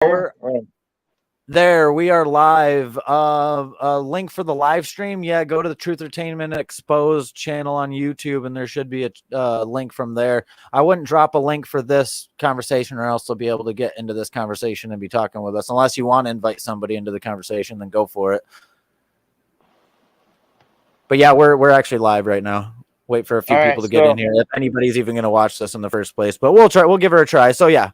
We're there. We are live. A link for the live stream. Yeah, go to the Truth Entertainment Exposed channel on YouTube, and there should be a link from there. I wouldn't drop a link for this conversation, or else they'll be able to get into this conversation and be talking with us. Unless you want to invite somebody into the conversation, then go for it. But yeah, we're actually live right now. Wait for a few people to get in here, if anybody's even going to watch this in the first place. But we'll try. We'll give her a try. So yeah,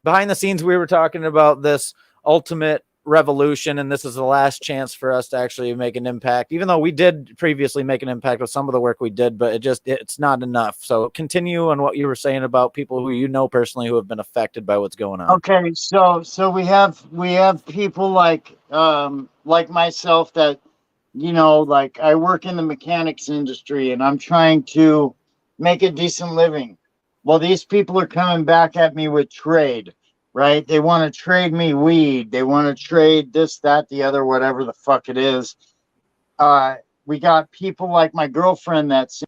behind the scenes, we were talking about this ultimate revolution, and this is the last chance for us to actually make an impact, even though we did previously make an impact with some of the work we did, but it's not enough. So continue on what you were saying about people who you know personally who have been affected by what's going on. Okay, so we have people like myself that, you know, like I work in the mechanics industry and I'm trying to make a decent living. Well, these people are coming back at me with trade, right? They want to trade me weed. They want to trade this, that, the other, whatever the fuck it is. We got people like my girlfriend that's.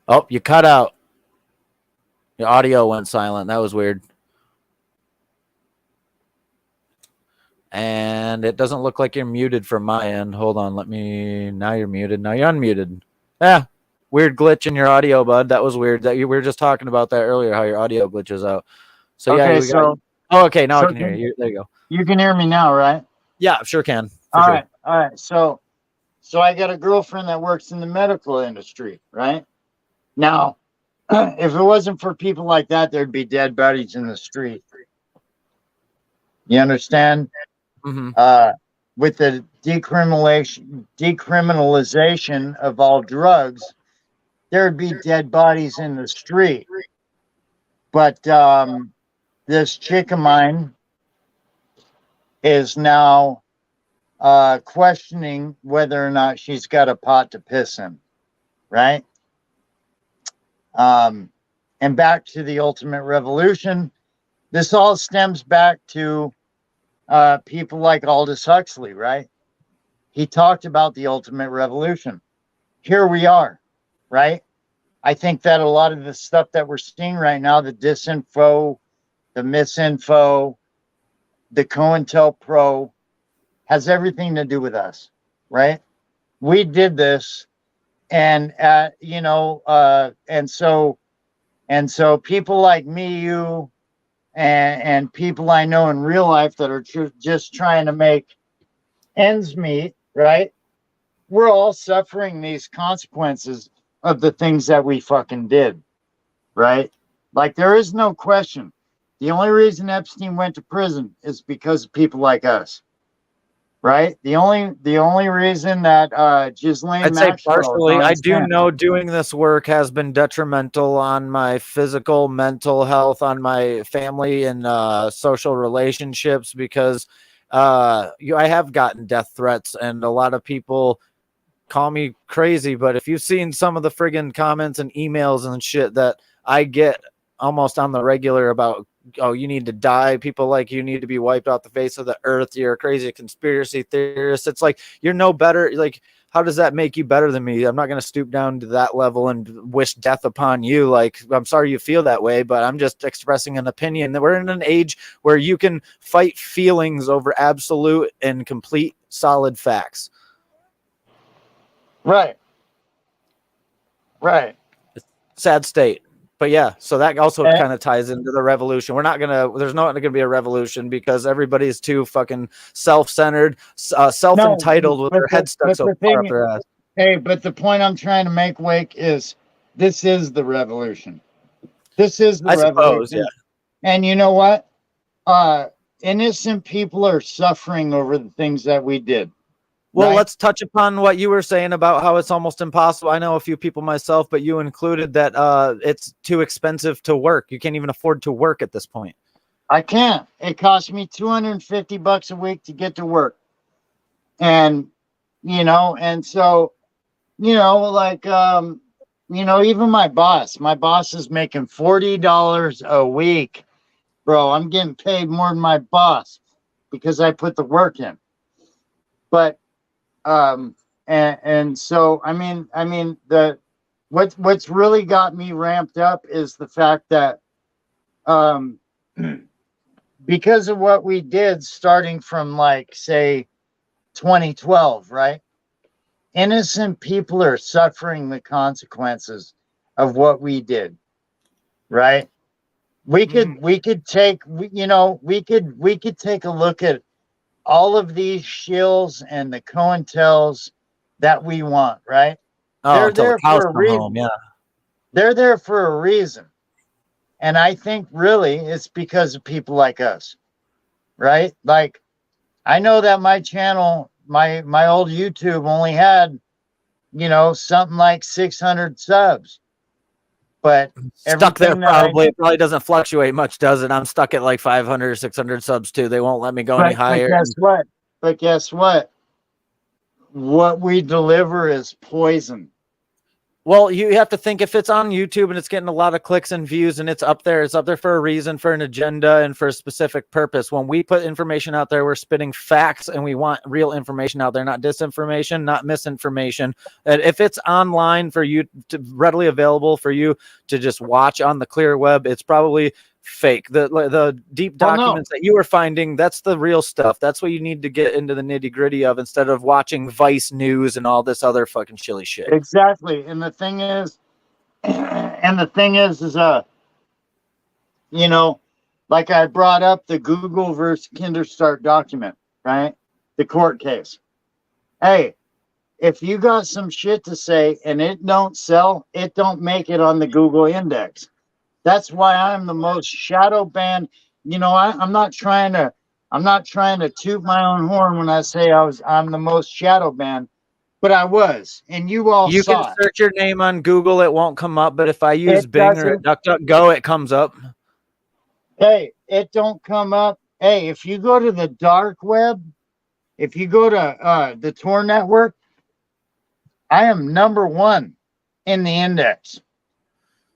Oh, you cut out. Your audio went silent. That was weird. And it doesn't look like you're muted from my end. Hold on. Now you're muted. Now you're unmuted. Yeah. Weird glitch in your audio, bud. That was weird. We were just talking about that earlier, how your audio glitches out. So yeah. Okay, okay. Now I can hear you. There you go. You can hear me now, right? Yeah, sure can. All right. So I got a girlfriend that works in the medical industry, right? Now, if it wasn't for people like that, there'd be dead bodies in the street. You understand? Mm-hmm. With the decriminalization of all drugs, there'd be dead bodies in the street. But this chick of mine is now questioning whether or not she's got a pot to piss in, right? And back to the ultimate revolution, this all stems back to people like Aldous Huxley, right? He talked about the ultimate revolution. Here we are, right? I think that a lot of the stuff that we're seeing right now, the disinfo, the misinfo, the COINTELPRO, has everything to do with us, right? We did this, and and so people like me, you, and people I know in real life that are just trying to make ends meet, right? We're all suffering these consequences of the things that we fucking did, right? Like, there is no question. The only reason Epstein went to prison is because of people like us, right? The only reason that Ghislaine I'd say partially. I do know doing this work has been detrimental on my physical, mental health, on my family and social relationships, because I have gotten death threats, and a lot of people call me crazy. But if you've seen some of the friggin' comments and emails and shit that I get almost on the regular about, oh, you need to die, people like you need to be wiped off the face of the earth, you're a crazy conspiracy theorist, it's like, you're no better. Like, how does that make you better than me? I'm not going to stoop down to that level and wish death upon you. Like, I'm sorry you feel that way, but I'm just expressing an opinion that we're in an age where you can fight feelings over absolute and complete solid facts. Right. Sad state. But yeah, so that also kind of ties into the revolution. There's not going to be a revolution because everybody's too fucking self-centered, self-entitled, with their head stuck so far up their ass. Hey, but the point I'm trying to make, Wake, is this is the revolution. This is the revolution. Suppose, yeah. And you know what? Innocent people are suffering over the things that we did. Well, let's touch upon what you were saying about how it's almost impossible. I know a few people myself, but you included, that it's too expensive to work. You can't even afford to work at this point. I can't. It costs me $250 a week to get to work. And, and so, like, even my boss is making $40 a week. Bro, I'm getting paid more than my boss because I put the work in. But, and so, I mean, the what's really got me ramped up is the fact that because of what we did starting from like say 2012, right? Innocent people are suffering the consequences of what we did, right? We could take we could take a look at all of these shills and the COINTELs that we want, right? Oh, They're until the there cows for a come home. reason. Yeah. They're there for a reason. And I think really it's because of people like us, right? Like I know that my channel, my old YouTube only had, something like 600 subs. But Stuck there everything that I probably. It probably doesn't fluctuate much, does it? I'm stuck at like 500 or 600 subs too. They won't let me go any but higher. guess what? But guess what? What we deliver is poison. Well, you have to think if it's on YouTube and it's getting a lot of clicks and views and it's up there for a reason, for an agenda, and for a specific purpose. When we put information out there, we're spitting facts and we want real information out there, not disinformation, not misinformation. And if it's online for you to readily available for you to just watch on the clear web, it's probably fake. The deep documents that you were finding, that's the real stuff. That's what you need to get into the nitty gritty of, instead of watching Vice News and all this other fucking chilly shit. Exactly. And the thing is, like I brought up the Google versus Kinderstart document, right? The court case. Hey, if you got some shit to say and it don't sell, it don't make it on the Google index. That's why I'm the most shadow banned. I'm not trying to toot my own horn when I say I'm the most shadow banned, but I was, and you all You saw can search your name on Google, it won't come up, but if I use it. Bing or DuckDuckGo, it comes up. Hey, it don't come up. Hey, if you go to the dark web, if you go to the Tor network, I am #1 in the index.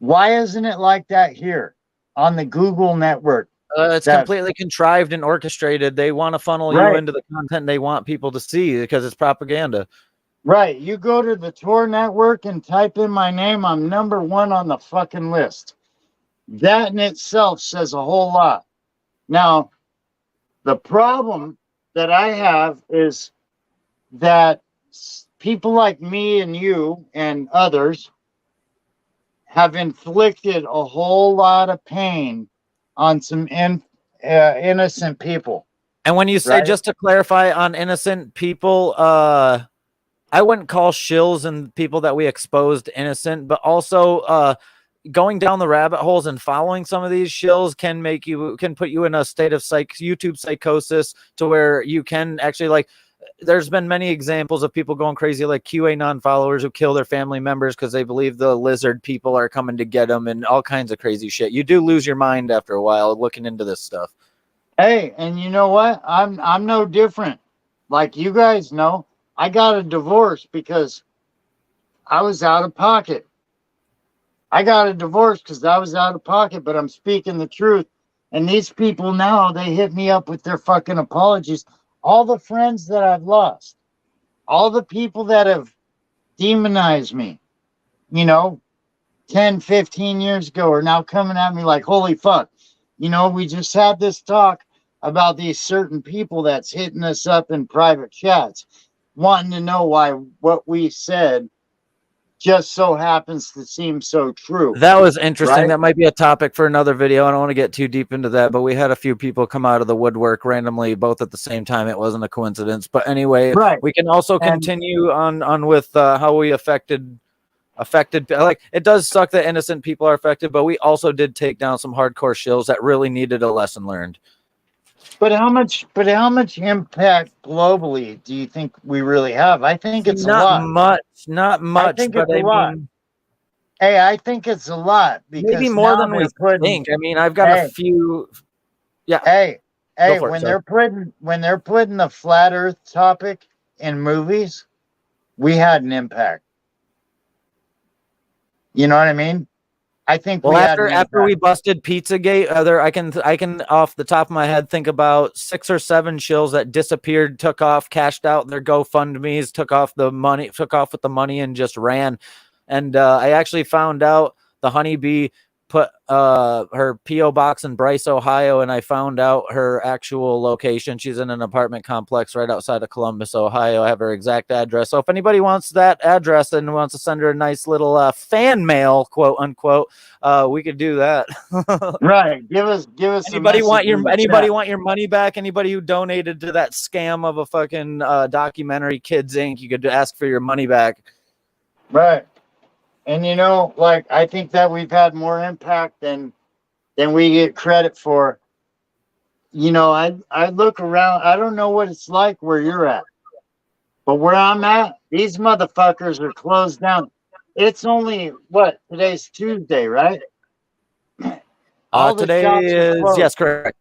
Why isn't it like that here on the Google network? It's completely contrived and orchestrated. They want to funnel you into the content they want people to see because it's propaganda. Right. You go to the Tor network and type in my name, I'm #1 on the fucking list. That in itself says a whole lot. Now, the problem that I have is that people like me and you and others have inflicted a whole lot of pain on some innocent people. And when you say, just to clarify, on innocent people, I wouldn't call shills and people that we exposed innocent, but also going down the rabbit holes and following some of these shills can put you in a state of YouTube psychosis, to where you can actually, there's been many examples of people going crazy, like QAnon followers who kill their family members because they believe the lizard people are coming to get them, and all kinds of crazy shit. You do lose your mind after a while looking into this stuff. Hey, and you know what? I'm no different. Like you guys know, I got a divorce because I was out of pocket. I got a divorce because I was out of pocket, but I'm speaking the truth. And these people now, they hit me up with their fucking apologies. All the friends that I've lost, all the people that have demonized me, 10, 15 years ago are now coming at me like, holy fuck. We just had this talk about these certain people that's hitting us up in private chats, wanting to know why what we said just so happens to seem so true. That was interesting. Right? That might be a topic for another video. I don't want to get too deep into that, but we had a few people come out of the woodwork randomly, both at the same time. It wasn't a coincidence. But anyway, we can also continue on with how we affected. Like, it does suck that innocent people are affected, but we also did take down some hardcore shills that really needed a lesson learned. But how much impact globally do you think we really have? I think it's not a lot. Not much. I think it's a lot. Hey, I think it's a lot, because maybe more than we think. I mean, I've got a few. Yeah. Hey, when they're putting the flat Earth topic in movies, we had an impact. You know what I mean? I think after we busted Pizzagate, I can off the top of my head think about 6 or 7 shills that disappeared, took off, cashed out their GoFundMe's, took off with the money, and just ran. And I actually found out the honeybee put her PO box in Bryce, Ohio, and I found out her actual location. She's in an apartment complex right outside of Columbus, Ohio. I have her exact address. So if anybody wants that address and wants to send her a nice little fan mail, quote unquote, we could do that. Right. Give us anybody want your money back? Anybody who donated to that scam of a fucking documentary Kids Inc., you could ask for your money back. Right. And you know, like, I think that we've had more impact than we get credit for. You know, I look around, I don't know what it's like where you're at, but where I'm at, these motherfuckers are closed down. It's only what, today's Tuesday, right? Today is, yes, correct.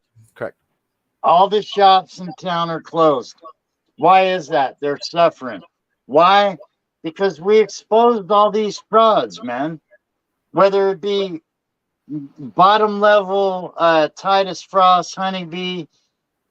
All the shops in town are closed. Why is that? They're suffering. Why? Because we exposed all these frauds, man. Whether it be bottom level Titus Frost, honeybee,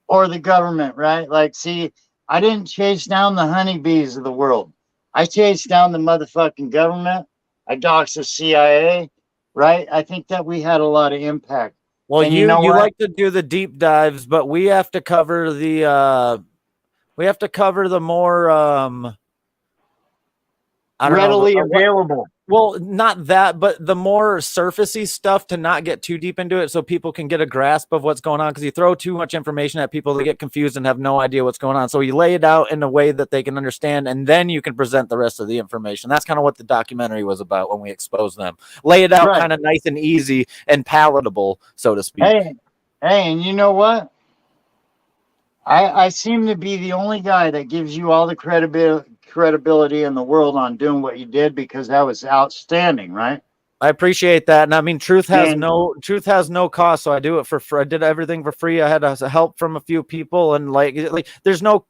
or the government, right? Like, see, I didn't chase down the honeybees of the world. I chased down the motherfucking government. I doxed the CIA, right? I think that we had a lot of impact. Well, you like to do the deep dives, but we have to cover the more readily available. Well, not that, but the more surfacey stuff, to not get too deep into it so people can get a grasp of what's going on, because you throw too much information at people, they get confused and have no idea what's going on. So you lay it out in a way that they can understand, and then you can present the rest of the information. That's kind of what the documentary was about when we exposed them. Lay it out kind of nice and easy and palatable, so to speak. Hey, and you know what? I seem to be the only guy that gives you all the credibility in the world on doing what you did, because that was outstanding, right? I appreciate that. And I mean, truth has no cost. So I do it for free. I did everything for free. I had help from a few people, and like there's no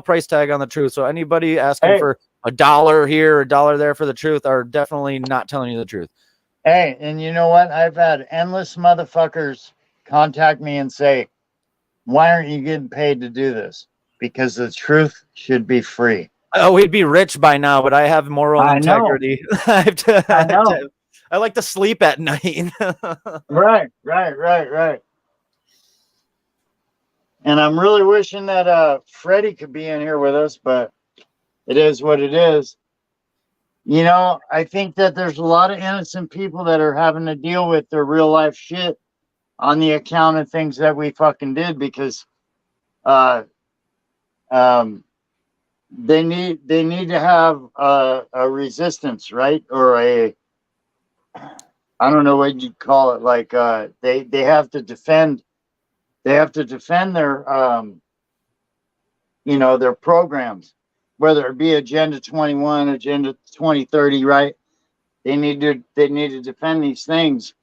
price tag on the truth. So anybody asking for $1 here, $1 there for the truth are definitely not telling you the truth. Hey, and you know what? I've had endless motherfuckers contact me and say, why aren't you getting paid to do this? Because the truth should be free. Oh, we'd be rich by now, but I have moral integrity. I like to sleep at night. Right. And I'm really wishing that Freddie could be in here with us, but it is what it is. You know, I think that there's a lot of innocent people that are having to deal with their real life shit on the account of things that we fucking did, because they need to have a resistance, right? Or I don't know what you'd call it. Like they have to defend their their programs, whether it be Agenda 21, Agenda 2030, right? They need to defend these things,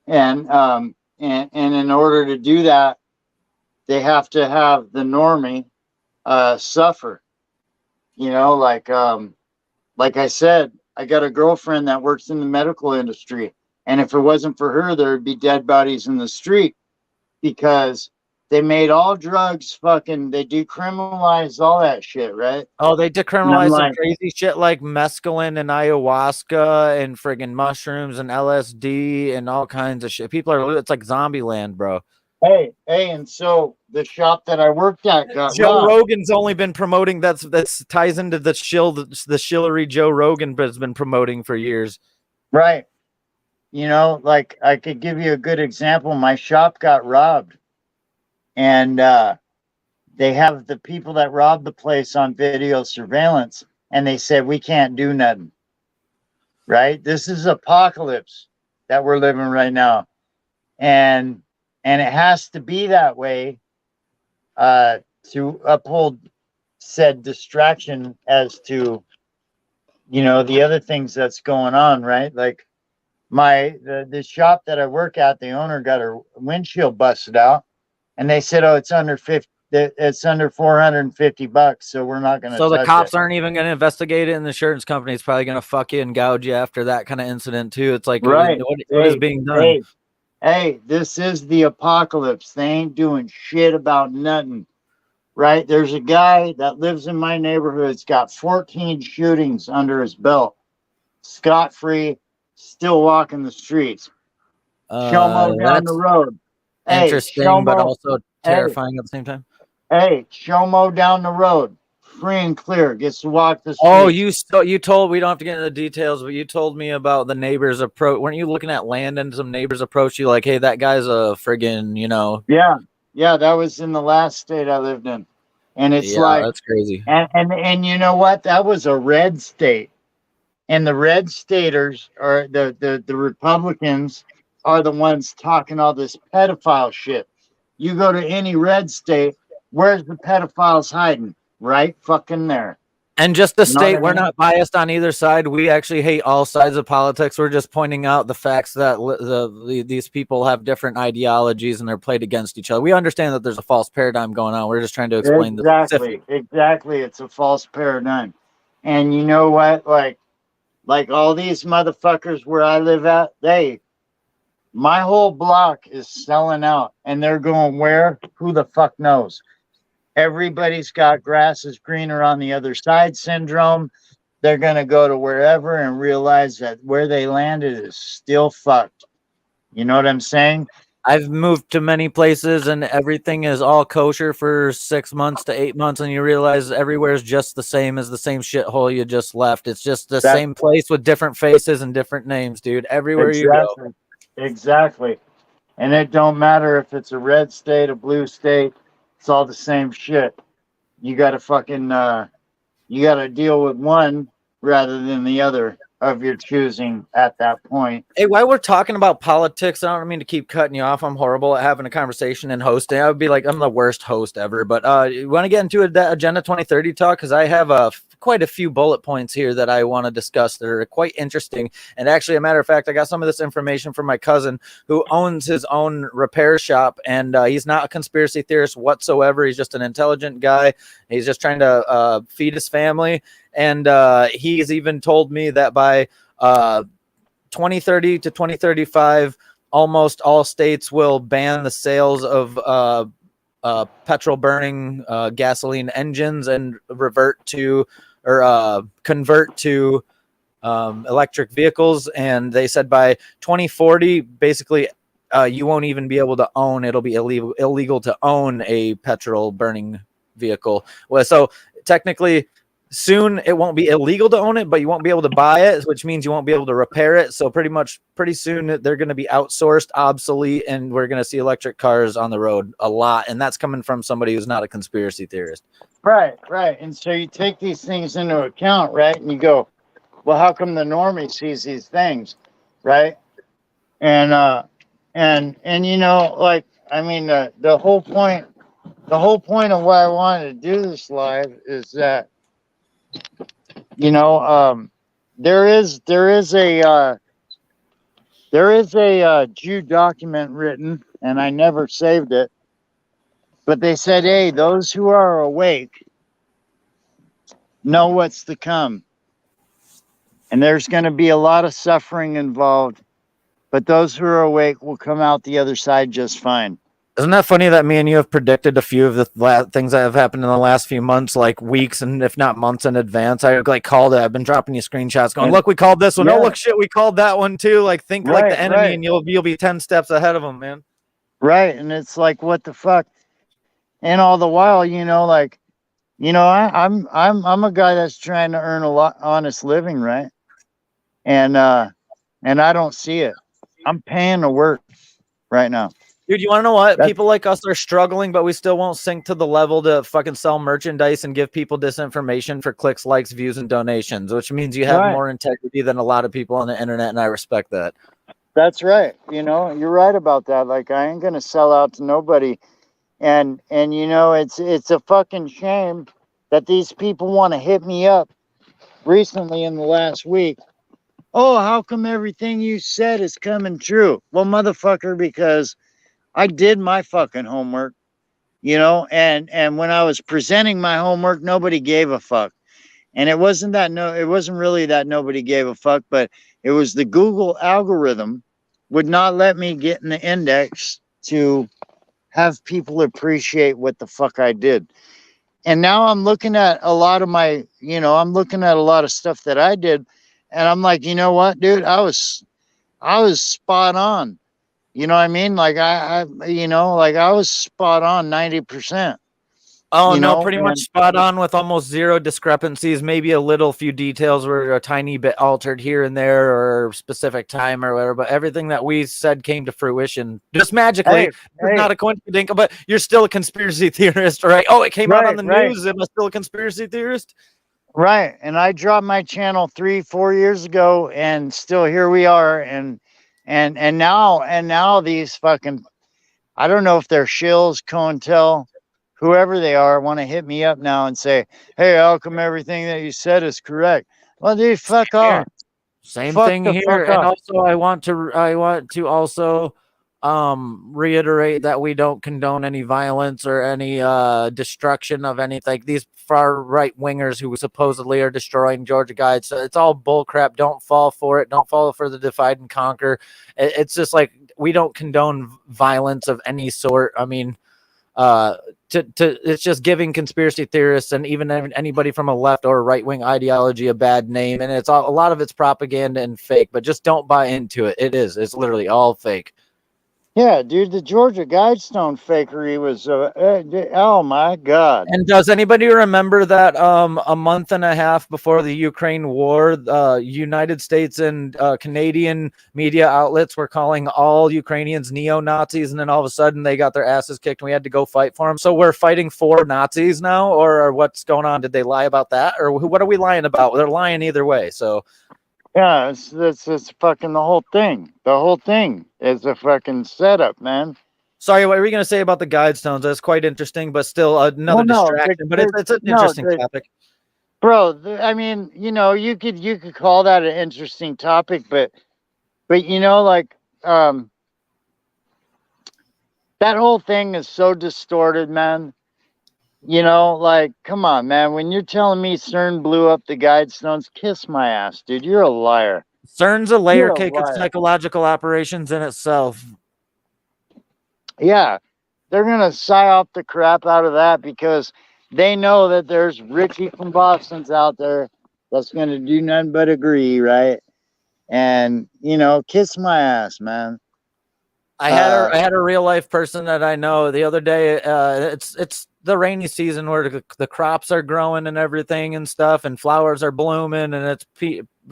and in order to do that, they have to have the normie suffer. You know, like I said, I got a girlfriend that works in the medical industry, and if it wasn't for her, there'd be dead bodies in the street, because they made all drugs fucking, they decriminalized all that shit, right? Oh, they decriminalized some crazy shit like mescaline and ayahuasca and friggin' mushrooms and LSD and all kinds of shit. People are, it's like zombie land, bro. Hey, and so the shop that I worked at got Joe Rogan's only been promoting, that's ties into the shillery Joe Rogan has been promoting for years. Right. You know, like I could give you a good example. My shop got robbed, and they have the people that robbed the place on video surveillance, and they said, we can't do nothing. Right? This is apocalypse that we're living right now. And it has to be that way to uphold said distraction as to, you know, the other things that's going on, right? Like the shop that I work at, the owner got her windshield busted out, and they said, oh, it's under $450, so we're not going to. So the cops aren't even going to investigate it, and the insurance company is probably going to fuck you and gouge you after that kind of incident too. It's like, right. What is being done? Hey, this is the apocalypse. They ain't doing shit about nothing, right? There's a guy that lives in my neighborhood. It's got 14 shootings under his belt. scot-free, still walking the streets. Shomo down the That's road. Hey, interesting, but Shomo. also Hey, terrifying at the same time. hey, Shomo down the road, free and clear, gets to walk the Oh, streets. you told, we don't have to get into the details, but you told me about the neighbors approach. Weren't you looking at land and some neighbors approached you like, hey, that guy's a friggin', Yeah, yeah, that was in the last state I lived in, and it's yeah, like, that's crazy. and you know what? That was a red state, and the red staters or the Republicans are the ones talking all this pedophile shit. You go to any red state, where's the pedophiles hiding? Right fucking there. And just to You know what state, I we're mean? not biased on either side. We actually hate all sides of politics. We're just pointing out the facts that these people have different ideologies and they're played against each other. We understand that there's a false paradigm going on. We're just trying to explain the specific. Exactly. It's a false paradigm. And you know what? Like all these motherfuckers where I live at, my whole block is selling out, and they're going where? Who the fuck knows? Everybody's got grass is greener on the other side syndrome. They're going to go to wherever and realize that where they landed is still fucked. You know what I'm saying? I've moved to many places and everything is all kosher for 6 months to 8 months, and you realize everywhere is just the same as the same shithole you just left. It's just the same place with different faces and different names, dude. Everywhere you go. Exactly. And it don't matter if it's a red state, a blue state. It's all the same shit. You got to fucking, you got to deal with one rather than the other of your choosing at that point. Hey, while we're talking about politics, I don't mean to keep cutting you off. I'm horrible at having a conversation and hosting. I would be like, I'm the worst host ever. But you want to get into that Agenda 2030 talk? Because I have quite a few bullet points here that I want to discuss that are quite interesting. And actually, a matter of fact, I got some of this information from my cousin who owns his own repair shop. And he's not a conspiracy theorist whatsoever. He's just an intelligent guy. He's just trying to feed his family. And he's even told me that by 2030 to 2035, almost all states will ban the sales of petrol burning gasoline engines and convert to electric vehicles. And they said by 2040, basically, you won't even be able to own. It'll be illegal to own a petrol burning vehicle. Well, so technically, soon it won't be illegal to own it, but you won't be able to buy it, which means you won't be able to repair it. So pretty soon they're going to be outsourced, obsolete, and we're going to see electric cars on the road a lot. And that's coming from somebody who's not a conspiracy theorist. Right. And so you take these things into account, right? And you go, well, how come the normie sees these things, right? And you know, like, I mean, the whole point of why I wanted to do this live is that, you know, there is a Jew document written, and I never saved it, but they said, hey, those who are awake know what's to come, and there's going to be a lot of suffering involved, but those who are awake will come out the other side just fine. Isn't that funny that me and you have predicted a few of the things that have happened in the last few months, like weeks and if not months in advance? I like called it. I've been dropping you screenshots going, look, we called this one. Yeah. Oh, look, shit, we called that one too. Like think like the enemy and you'll be 10 steps ahead of them, man. Right. And it's like, what the fuck? And all the while, you know, like, you know, I'm a guy that's trying to earn a lot honest living, right? And I don't see it. I'm paying to work right now. Dude, you want to know what? People like us are struggling, but we still won't sink to the level to fucking sell merchandise and give people disinformation for clicks, likes, views, and donations, which means you have more integrity than a lot of people on the internet, and I respect that. That's right. You know, you're right about that. Like, I ain't going to sell out to nobody. And you know, it's a fucking shame that these people want to hit me up recently in the last week. Oh, how come everything you said is coming true? Well, motherfucker, because I did my fucking homework, you know, and when I was presenting my homework, nobody gave a fuck. And it wasn't really that nobody gave a fuck, but it was the Google algorithm would not let me get in the index to have people appreciate what the fuck I did. And now I'm looking at a lot of my, you know, I'm looking at a lot of stuff that I did, and I'm like, you know what, dude, I was spot on. You know what I mean? Like I was spot on 90%. Oh You no, know, pretty much and spot on with almost zero discrepancies. Maybe a little few details were a tiny bit altered here and there, or specific time or whatever. But everything that we said came to fruition just magically. hey, It's not a coincidence. But you're still a conspiracy theorist, right? Oh, it came out on the right, news. Am I still a conspiracy theorist? right. And I dropped my channel 3-4 years ago, and still here we are. And now these fucking, I don't know if they're shills, COINTEL, whoever they are, want to hit me up now and say, hey, how come everything that you said is correct? Well, dude, fuck Here. off. Same Fuck thing the here. fuck And off. also I want to also reiterate that we don't condone any violence or any destruction of anything. These far right wingers who supposedly are destroying Georgia Guides, so it's all bullcrap. Don't fall for it. Don't fall for the divide and conquer. It's just like we don't condone violence of any sort. I mean, it's just giving conspiracy theorists and even anybody from a left or right wing ideology a bad name, and it's all, a lot of it's propaganda and fake. But just don't buy into it. It's literally all fake. Yeah, dude, the Georgia Guidestone fakery was, oh my God. And does anybody remember that a month and a half before the Ukraine war, United States and Canadian media outlets were calling all Ukrainians neo-Nazis, and then all of a sudden they got their asses kicked and we had to go fight for them. So we're fighting for Nazis now, or what's going on? Did they lie about that, or what are we lying about? They're lying either way. So Yeah, it's fucking the whole thing. The whole thing is a fucking setup, man. sorry, what were you going to say about the Guidestones? That's quite interesting, but still another Well, no, distraction. But it's an no, interesting topic. bro. I mean, you could call that an interesting topic, but like, that whole thing is so distorted, man. Like, come on, man. When you're telling me CERN blew up the Guidestones, kiss my ass, dude. You're a liar. CERN's a layer You're a cake of liar. psychological operations in itself. Yeah, they're gonna psyop the crap out of that because they know that there's Richie from Boston's out there that's gonna do nothing but agree, right? And kiss my ass, man. I had a real life person that I know the other day. It's the rainy season where the crops are growing and everything and stuff, and flowers are blooming, and it's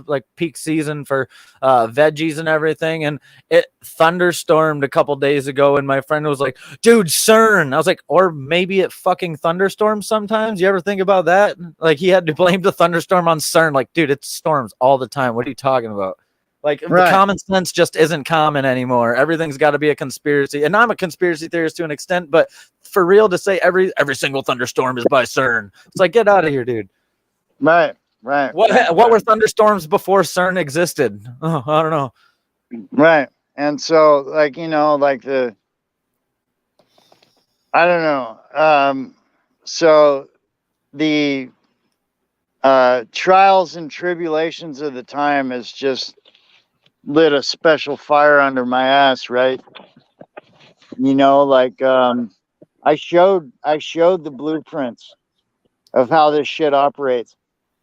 like peak season for veggies and everything. And it thunderstormed a couple days ago, and my friend was like, "Dude, CERN." I was like, "Or maybe it fucking thunderstorms sometimes." You ever think about that? Like he had to blame the thunderstorm on CERN. Like, dude, it storms all the time. What are you talking about? Like Right. the common sense just isn't common anymore. Everything's got to be a conspiracy. And I'm a conspiracy theorist to an extent, but for real to say every single thunderstorm is by CERN. It's like, get out of here, dude. Right. What were thunderstorms before CERN existed? Oh, I don't know. Right. And so like, like I don't know. So the trials and tribulations of the time is just lit a special fire under my ass, right? Like I showed the blueprints of how this shit operates.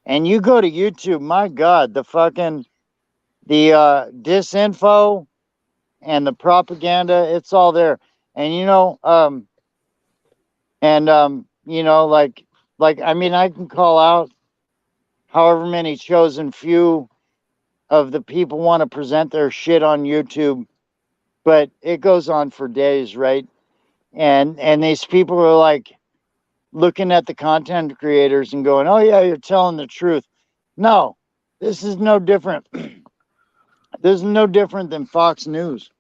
And you go to YouTube, my God, the disinfo and the propaganda, it's all there. And like I mean, I can call out however many chosen few of the people want to present their shit on YouTube, but it goes on for days, right? And these people are like looking at the content creators and going, "Oh yeah, you're telling the truth." No, this is no different. This is no different than Fox News.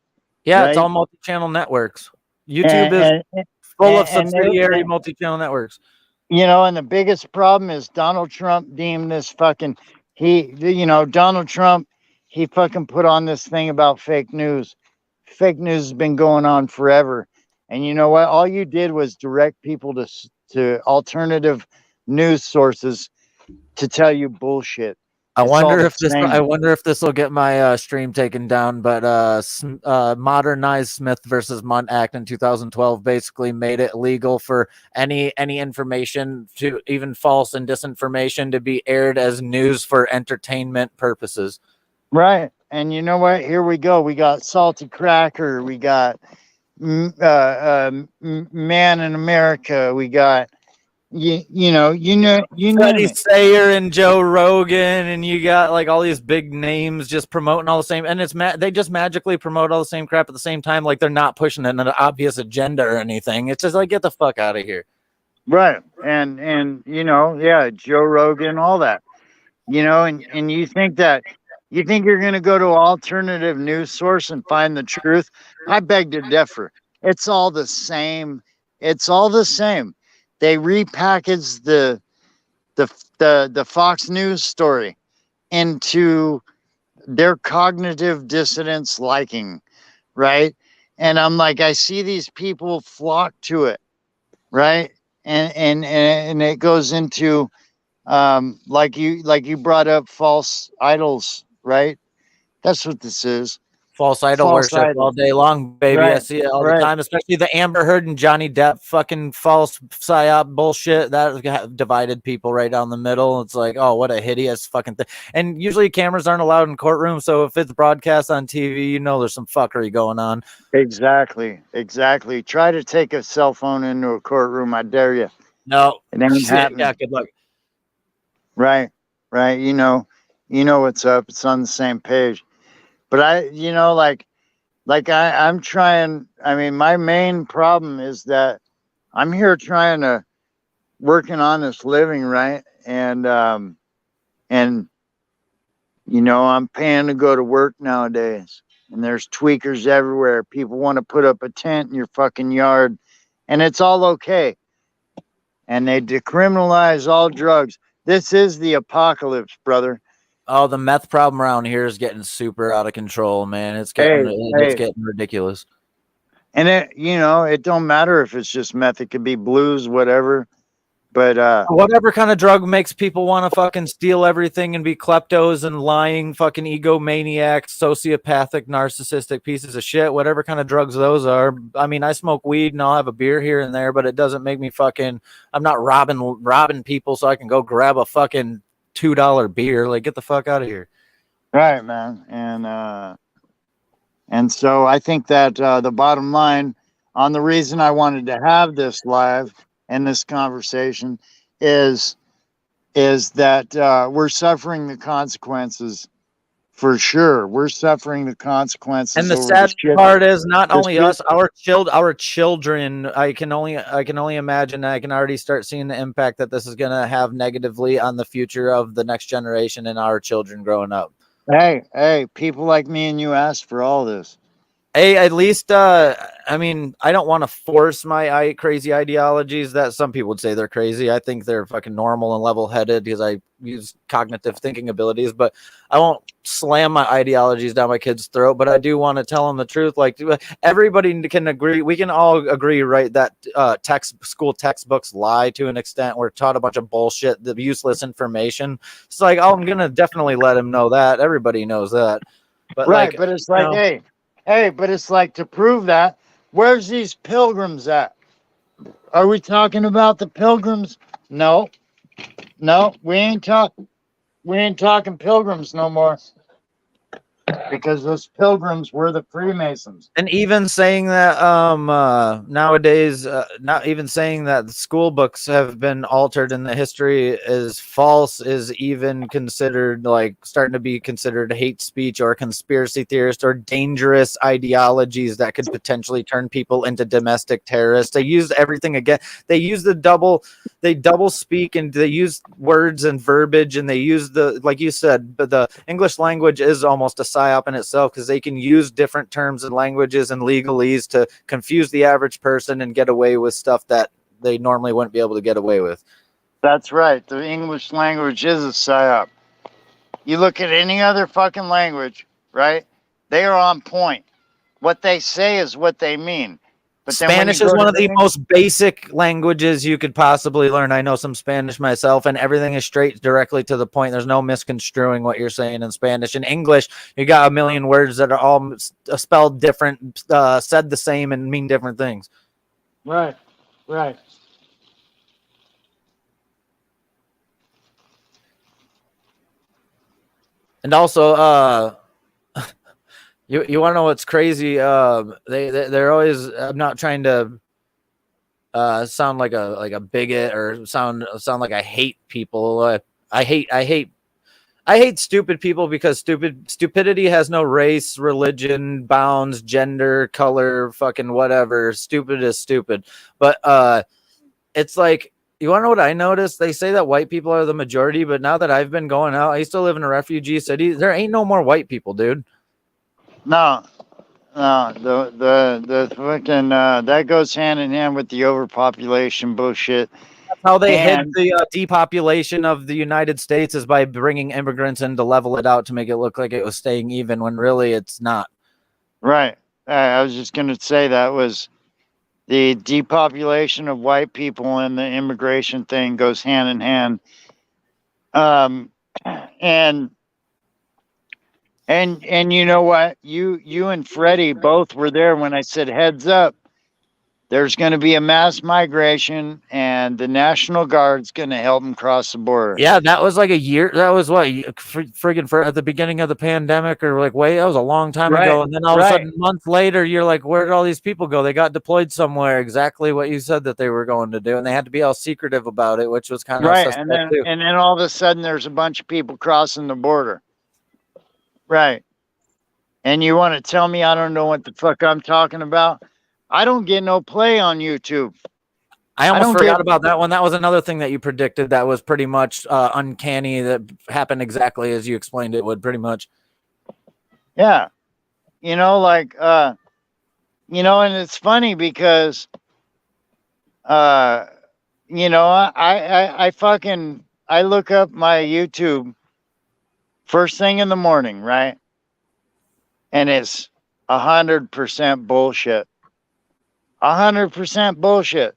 Yeah, right? it's all multi-channel networks. YouTube is full of subsidiary multi-channel networks. And the biggest problem is Donald Trump deemed this fucking Donald Trump, he fucking put on this thing about fake news. Fake news has been going on forever. And you know what? All you did was direct people to alternative news sources to tell you bullshit. I It's all wonder the if this. I same. wonder if this will get my stream taken down. But modernized Smith versus Munt Act in 2012 basically made it legal for any information, to even false and disinformation, to be aired as news for entertainment purposes. Right. And you know what? Here we go. We got Salty Cracker. We got Man in America. We got you name Freddie it. Sayer and Joe Rogan, and you got like all these big names just promoting all the same, and they just magically promote all the same crap at the same time, like they're not pushing an obvious agenda or anything. It's just like, get the fuck out of here. Right. And yeah, Joe Rogan, all that. And you think you're going to go to an alternative news source and find the truth? I beg to differ. It's all the same. It's all the same. They repackaged the Fox News story into their cognitive dissonance liking, right? And I'm like, I see these people flock to it, right? And it goes into like you brought up false idols, right? That's what this is. False idol False worship all idols. day long, baby. I Right. see it all the Right. time, especially the Amber Heard and Johnny Depp fucking false psyop bullshit that divided people right down the middle. It's like, oh, what a hideous fucking thing. And usually cameras aren't allowed in courtrooms, so if it's broadcast on TV, there's some fuckery going on. Exactly. Try to take a cell phone into a courtroom. I dare you. No. It ain't happening. Yeah, good luck. Right. You know what's up. It's on the same page. But I'm trying. I mean, my main problem is that I'm here trying to work an honest living, right? And I'm paying to go to work nowadays, and there's tweakers everywhere. People want to put up a tent in your fucking yard, and it's all okay. And they decriminalize all drugs. This is the apocalypse, brother. Oh, the meth problem around here is getting super out of control, man. It's getting ridiculous. And it don't matter if it's just meth. It could be blues, whatever. But whatever kind of drug makes people want to fucking steal everything and be kleptos and lying fucking egomaniacs, sociopathic, narcissistic pieces of shit, whatever kind of drugs those are. I mean, I smoke weed and I'll have a beer here and there, but it doesn't make me fucking, I'm not robbing people so I can go grab a fucking $2 beer. Like, get the fuck out of here. Right, man. And so I think that the bottom line on the reason I wanted to have this live and this conversation is that we're suffering the consequences for sure. We're suffering the consequences. And the sad part is not only us, our children. I can only imagine. I can already start seeing the impact that this is going to have negatively on the future of the next generation and our children growing up. Hey, people like me and you asked for all this. Hey, at least, I mean, I don't want to force my crazy ideologies that some people would say they're crazy. I think they're fucking normal and level-headed because I use cognitive thinking abilities, but I won't slam my ideologies down my kid's throat, but I do want to tell them the truth. Like, everybody can agree. We can all agree, right, that school textbooks lie to an extent. We're taught a bunch of bullshit, the useless information. It's like, oh, I'm going to definitely let him know that. Everybody knows that. But right, but it's like, Hey, but it's like, to prove that, where's these pilgrims at? Are we talking about the pilgrims? No, we ain't talking pilgrims no more. Because those pilgrims were the Freemasons. And even saying that nowadays, not even saying that the school books have been altered and the history is false is even considered, like, starting to be considered hate speech or conspiracy theorist or dangerous ideologies that could potentially turn people into domestic terrorists. They use everything again. They use they double speak, and they use words and verbiage, and they use like you said, but the English language is almost a psyop in itself because they can use different terms and languages and legalese to confuse the average person and get away with stuff that they normally wouldn't be able to get away with. That's right. The English language is a psyop. You look at any other fucking language, right? They are on point. What they say is what they mean. But then when you Spanish is go one to of the most basic languages you could possibly learn. I know some Spanish myself, and everything is straight directly to the point. There's no misconstruing what you're saying in Spanish. In English, you got a million words that are all spelled different, said the same, and mean different things. Right, right. And also, you want to know what's crazy? They're always. I'm not trying to sound like a bigot or sound like I hate people. I hate stupid people because stupidity has no race, religion, bounds, gender, color, fucking whatever. Stupid is stupid. But it's like, you want to know what I noticed? They say that white people are the majority, but now that I've been going out, I used to live in a refugee city. There ain't no more white people, dude. No, no, the fucking that goes hand in hand with the overpopulation bullshit. That's how they hid And the depopulation of the United States, is by bringing immigrants in to level it out to make it look like it was staying even, when really it's not. right, I was just gonna say that was the depopulation of white people and the immigration thing goes hand in hand. And you know what? You and Freddie both were there when I said heads up. There's going to be a mass migration, and the National Guard's going to help them cross the border. Yeah, that was like a year. That was what, friggin' for at the beginning of the pandemic, or like, wait, that was a long time ago. And then all of a sudden, a month later, you're like, where did all these people go? They got deployed somewhere. Exactly what you said that they were going to do, and they had to be all secretive about it, which was kind of right. suspect And then all of a sudden, there's a bunch of people crossing the border. Right. And you want to tell me I don't know what the fuck I'm talking about? I don't get no play on YouTube. I almost forgot about that one. That was another thing that you predicted that was pretty much uncanny, that happened exactly as you explained it would, pretty much. Yeah. You know, like, you know, and it's funny because, you know, I fucking, I look up my YouTube first thing in the morning, right? And it's 100% bullshit. 100% bullshit.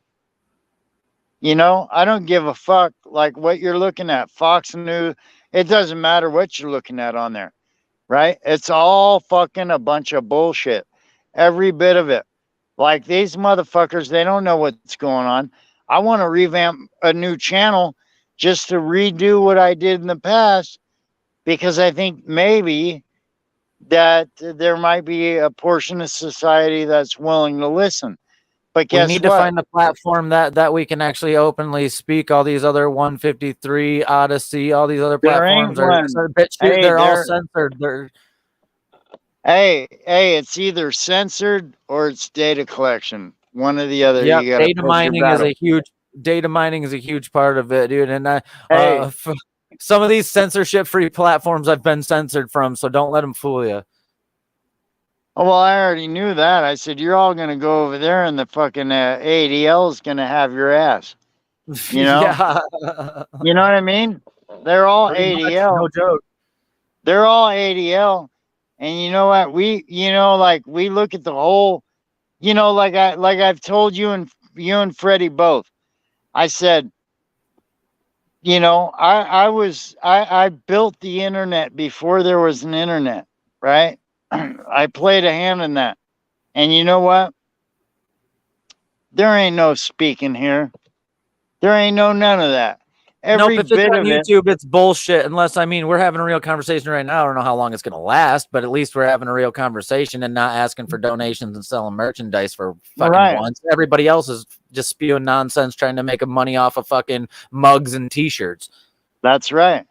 You know, I don't give a fuck like what you're looking at. Fox News, it doesn't matter what you're looking at on there, right? It's all fucking a bunch of bullshit. Every bit of it. Like these motherfuckers, they don't know what's going on. I want to revamp a new channel just to redo what I did in the past, because I think maybe that there might be a portion of society that's willing to listen. But guess what? We need to find a platform that we can actually openly speak. All these other 153, Odyssey, all these other platforms they're all censored. Hey, it's either censored or it's data collection. One or the other. Yeah, data mining is a huge part of it, dude. And some of these censorship-free platforms I've been censored from, so don't let them fool you. Oh, well, I already knew that. I said, you're all going to go over there and the fucking ADL is going to have your ass. You know? Yeah. You know what I mean? They're all ADL. No joke. They're all ADL. And you know what? We look at the whole, you know, like I've told you and Freddie both. I said, you know, I built the internet before there was an internet, right? I played a hand in that. And you know what? There ain't no speaking here. There ain't none of that. Every if bit it's on of YouTube, it's bullshit. Unless, I mean, we're having a real conversation right now. I don't know how long it's going to last, but at least we're having a real conversation and not asking for donations and selling merchandise for fucking once. Everybody else is just spewing nonsense, trying to make money off of fucking mugs and T-shirts. That's right.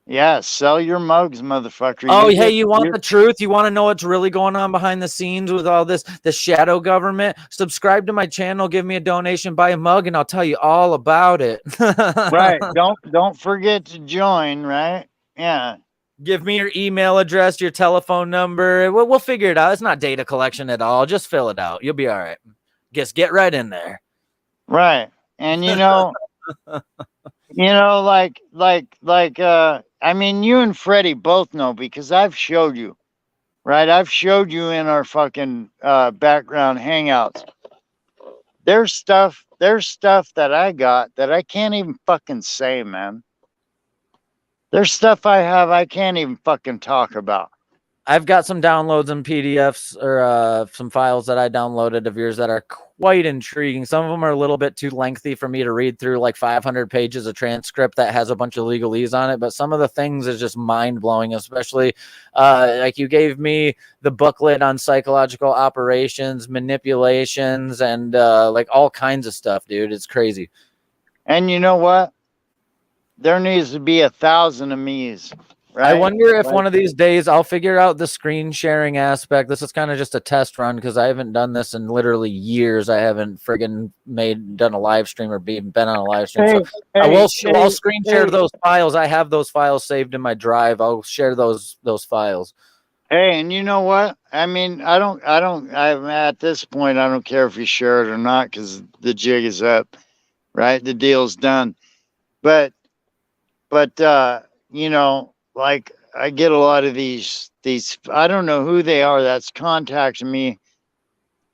Yeah, sell your mugs, motherfucker. Oh, hey, you want the truth? You want to know what's really going on behind the scenes with all this, the shadow government? Subscribe to my channel, give me a donation, buy a mug, and I'll tell you all about it. Right. Don't forget to join, right? Yeah. Give me your email address, your telephone number. We'll figure it out. It's not data collection at all. Just fill it out. You'll be all right. Just get right in there. Right. And you know, I mean, you and Freddie both know, because I've showed you, right? I've showed you in our fucking background hangouts. There's stuff that I got that I can't even fucking say, man. There's stuff I have I can't even fucking talk about. I've got some downloads and PDFs or some files that I downloaded of yours that are quite intriguing. Some of them are a little bit too lengthy for me to read through, like 500 pages of transcript that has a bunch of legalese on it. But some of the things is just mind blowing, especially like you gave me the booklet on psychological operations, manipulations, and like all kinds of stuff, dude. It's crazy. And you know what? There needs to be 1,000 of me's. Right? I wonder if one of these days I'll figure out the screen sharing aspect. This is kind of just a test run because I haven't done this in literally years. I haven't friggin' done a live stream or been on a live stream. I'll screen share those files. I have those files saved in my drive. I'll share those files. Hey, and you know what? I mean, I'm at this point, I don't care if you share it or not because the jig is up, right? The deal's done. But you know, like I get a lot of these I don't know who they are that's contacting me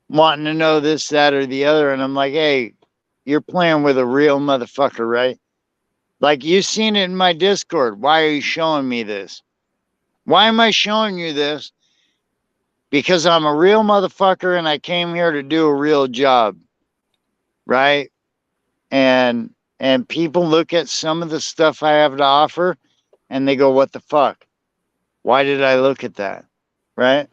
wanting to know this, that, or the other. And I'm like, hey, you're playing with a real motherfucker, right? Like you seen it in my Discord. Why are you showing me this? Why am I showing you this? Because I'm a real motherfucker and I came here to do a real job. Right? And people look at some of the stuff I have to offer and they go, what the fuck? Why did I look at that? Right?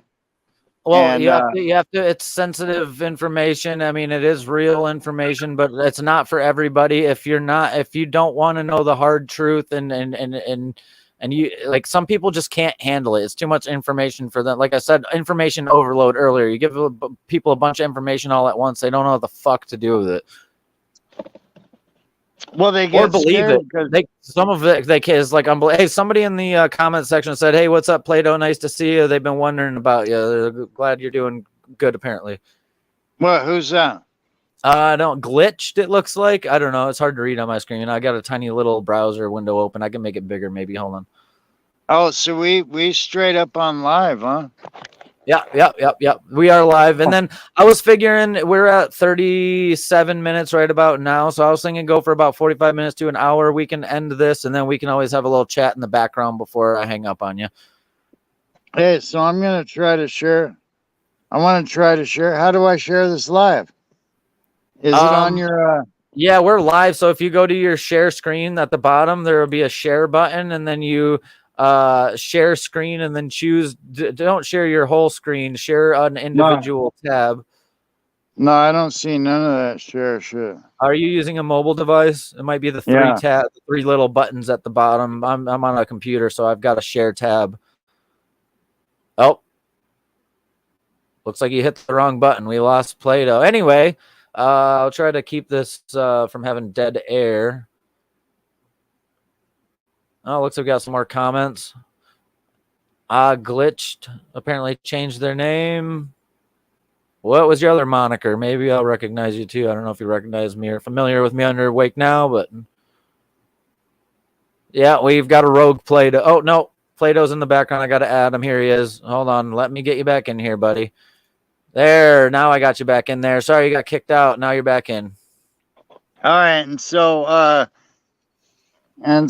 Well, and, you have to, it's sensitive information. I mean, it is real information, but it's not for everybody. If you don't want to know the hard truth and you, like, some people just can't handle it. It's too much information for them. Like I said, information overload earlier. You give people a bunch of information all at once. They don't know what the fuck to do with it. Well, they get or believe it. Some of it, is like, hey, somebody in the comment section said, hey, what's up, Plato? Nice to see you. They've been wondering about you. They're glad you're doing good, apparently. What? Who's that? I don't glitched. It looks like, I don't know. It's hard to read on my screen. I got a tiny little browser window open. I can make it bigger. Maybe. Hold on. Oh, so we straight up on live, huh? Yep. We are live. And then I was figuring we're at 37 minutes right about now. So I was thinking go for about 45 minutes to an hour. We can end this and then we can always have a little chat in the background before I hang up on you. Hey, so I'm going to try to share. I want to try to share. How do I share this live? Is it on your... Yeah, we're live. So if you go to your share screen at the bottom, there will be a share button and then you... share screen and then choose, don't share your whole screen, share an individual tab. No, I don't see none of that share shit. Are you using a mobile device? It might be the three little buttons at the bottom. I'm on a computer, so I've got a share tab. Oh, looks like you hit the wrong button. We lost Plato. Anyway, I'll try to keep this from having dead air. Oh, looks like we got some more comments. Glitched apparently changed their name. What was your other moniker? Maybe I'll recognize you too. I don't know if you recognize me or familiar with me under Wake Now, but yeah, we've got a rogue Plato. Oh no, Plato's in the background. I got to add him. Here he is. Hold on, let me get you back in here, buddy. There, now I got you back in there. Sorry, you got kicked out. Now you're back in. All right, and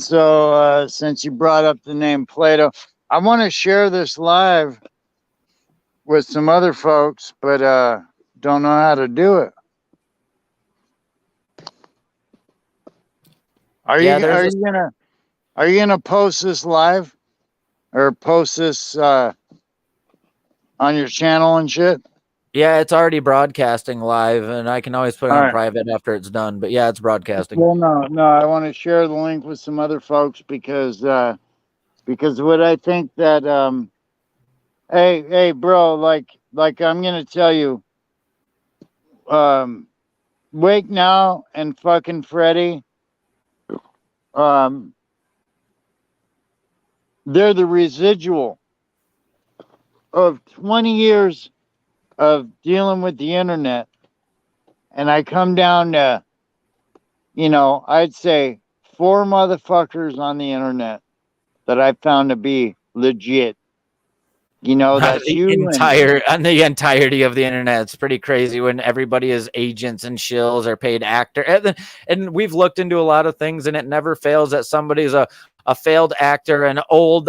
so since you brought up the name Plato, I want to share this live with some other folks, but don't know how to do it. Are you gonna post this live or post this on your channel and shit? Yeah, it's already broadcasting live, and I can always put it on private after it's done. But yeah, it's broadcasting. Well, no, I want to share the link with some other folks because what I think that hey, bro, like I'm gonna tell you, Wake Now and fucking Freddy, they're the residual of 20 years of dealing with the internet, and I come down to, I'd say 4 motherfuckers on the internet that I found to be legit. You know, that's you and On the entirety of the internet. It's pretty crazy when everybody is agents and shills or paid actor. And we've looked into a lot of things, and it never fails that somebody's a failed actor, an old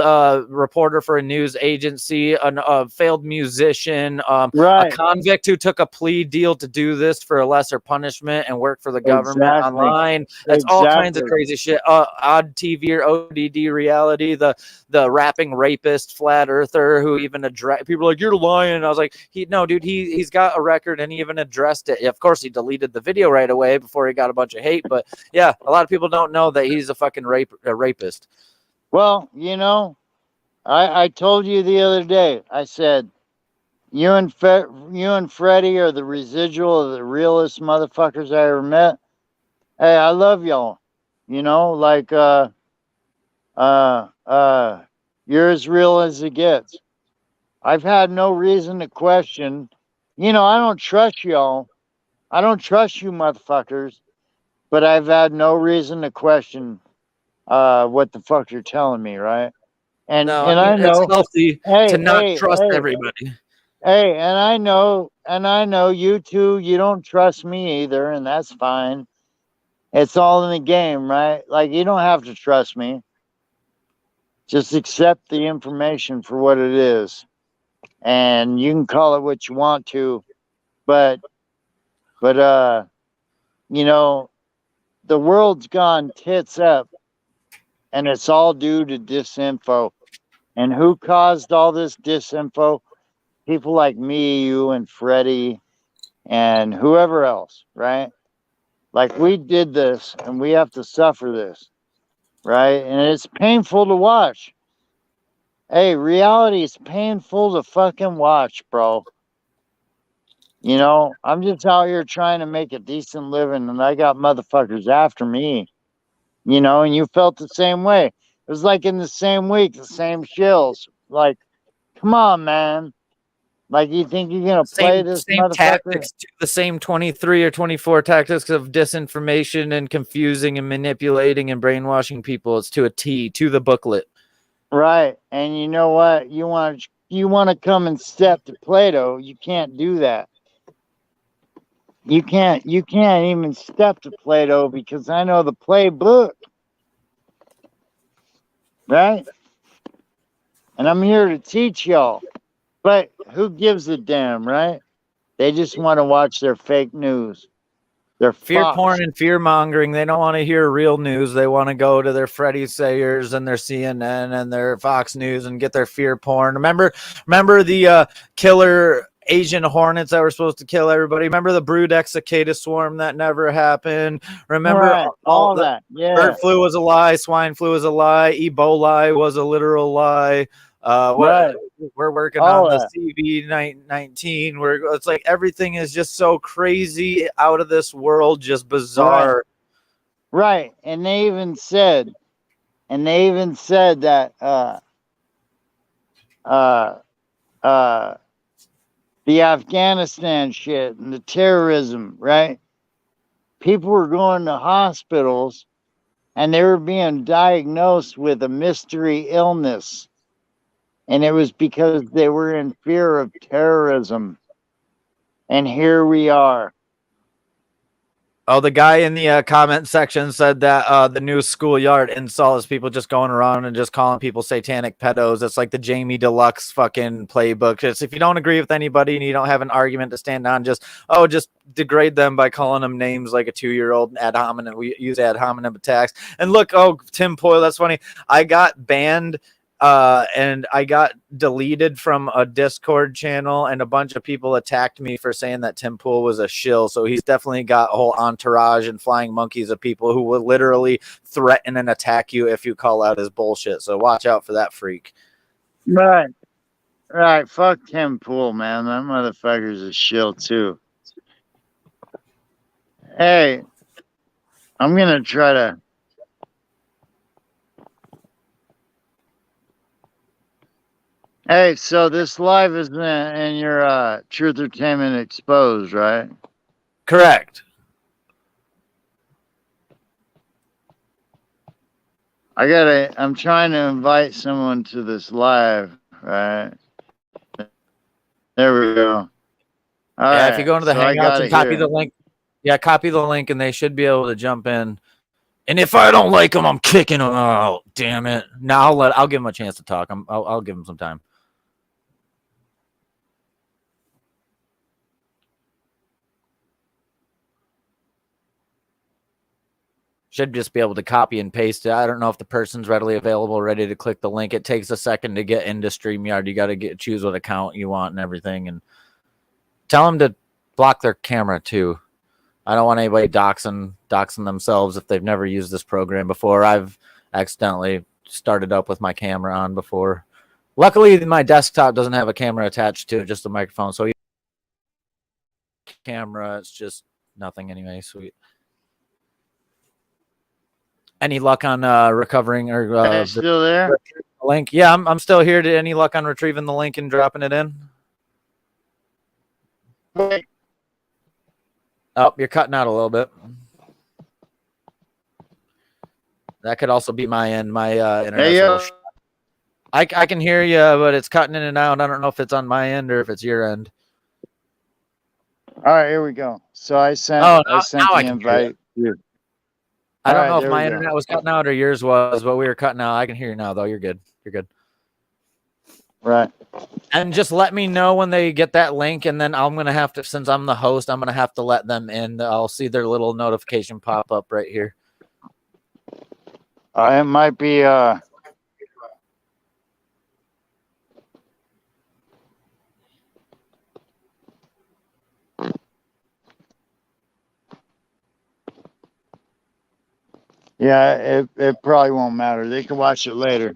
reporter for a news agency, a failed musician, a right. convict who took a plea deal to do this for a lesser punishment and work for the government Exactly. online. It's all kinds of crazy shit. Odd TV or ODD reality, the rapping rapist, flat earther who even address people are like, you're lying. I was like, no, dude, he's got a record and he even addressed it. Of course, he deleted the video right away before he got a bunch of hate. But yeah, a lot of people don't know that he's a fucking rapist. Well, you know, I told you the other day, I said, you and Freddie are the residual of the realest motherfuckers I ever met. Hey, I love y'all. You know, like you're as real as it gets. I've had no reason to question. You know, I don't trust y'all. I don't trust you motherfuckers, but I've had no reason to question what the fuck you're telling me, right? And No, I and I mean, it's know, healthy to not trust hey, everybody. hey, and I know you two, you don't trust me either, and that's fine. It's all in the game, right? Like you don't have to trust me. Just accept the information for what it is. And you can call it what you want to, but you know, the world's gone tits up, and it's all due to disinfo. And who caused all this disinfo? People like me, you, and Freddie, and whoever else, right? Like we did this, and we have to suffer this, right? And it's painful to watch. Hey, reality is painful to fucking watch, bro. You know, I'm just out here trying to make a decent living, and I got motherfuckers after me, you know, and you felt the same way. It was like in the same week, the same shills. Like, come on, man. Like, you think you're going to play this Same motherfucker? tactics, the same 23 or 24 tactics of disinformation and confusing and manipulating and brainwashing people. It's to a T, to the booklet. Right. And you know what? You want to come and step to Plato. You can't do that. You can't even step to Plato because I know the playbook. Right? And I'm here to teach y'all. But who gives a damn, right? They just want to watch their fake news. Their Fear Fox. porn and fear mongering. They don't want to hear real news. They want to go to their Freddie Sayers and their CNN and their Fox News and get their fear porn. Remember the killer Asian hornets that were supposed to kill everybody. Remember the brood cicada swarm that never happened. Remember Right. all All the that. Yeah. bird flu was a lie. Swine flu was a lie. Ebola was a literal lie. Right. We're working All on the that. CV-19 where it's like everything is just so crazy, out of this world, just Right. bizarre. Right. And they even said that uh the Afghanistan shit and the terrorism, right? People were going to hospitals and they were being diagnosed with a mystery illness. And it was because they were in fear of terrorism. And here we are. Oh, the guy in the comment section said that the new schoolyard insult is people just going around and just calling people satanic pedos. It's like the Jamie Deluxe fucking playbook. It's if you don't agree with anybody and you don't have an argument to stand on, just degrade them by calling them names like a 2-year-old ad hominem. We use ad hominem attacks. And look, Tim Poyle, that's funny. I got banned and I got deleted from a Discord channel, and a bunch of people attacked me for saying that Tim Pool was a shill. So he's definitely got a whole entourage and flying monkeys of people who will literally threaten and attack you if you call out his bullshit. So watch out for that freak. Right. Right. Fuck Tim Pool, man. That motherfucker's a shill too. Hey, I'm gonna try to. Hey, so this live is in your Truth Entertainment Exposed, right? Correct. I'm trying to invite someone to this live, right? There we go. All Yeah, right. if you go into the So I Hangouts got and it copy here. the link, yeah, copy the link, and they should be able to jump in. And if I don't like them, I'm kicking them out. Damn it! Now I'll give them a chance to talk. I'll give them some time. Should just be able to copy and paste it. I don't know if the person's readily available, ready to click the link. It takes a second to get into StreamYard. You got to choose what account you want and everything, and tell them to block their camera too. I don't want anybody doxing themselves if they've never used this program before. I've accidentally started up with my camera on before. Luckily, my desktop doesn't have a camera attached to it, just a microphone. So camera, it's just nothing anyway. Sweet. Any luck on recovering or Still there? the link? Yeah, I'm still here. Any luck on retrieving the link and dropping it in? Wait. Oh, you're cutting out a little bit. That could also be my end. My internet. Hey, yo. I can hear you, but it's cutting in and out. I don't know if it's on my end or if it's your end. All right, here we go. So I sent now the invite. I don't All know right, if my there we go. internet was cutting out or yours was, but we were cutting out. I can hear you now, though. You're good. You're good. Right. And just let me know when they get that link, and then I'm gonna have to, since I'm the host, I'm gonna have to let them in. I'll see their little notification pop up right here. It might be yeah, it probably won't matter. They can watch it later.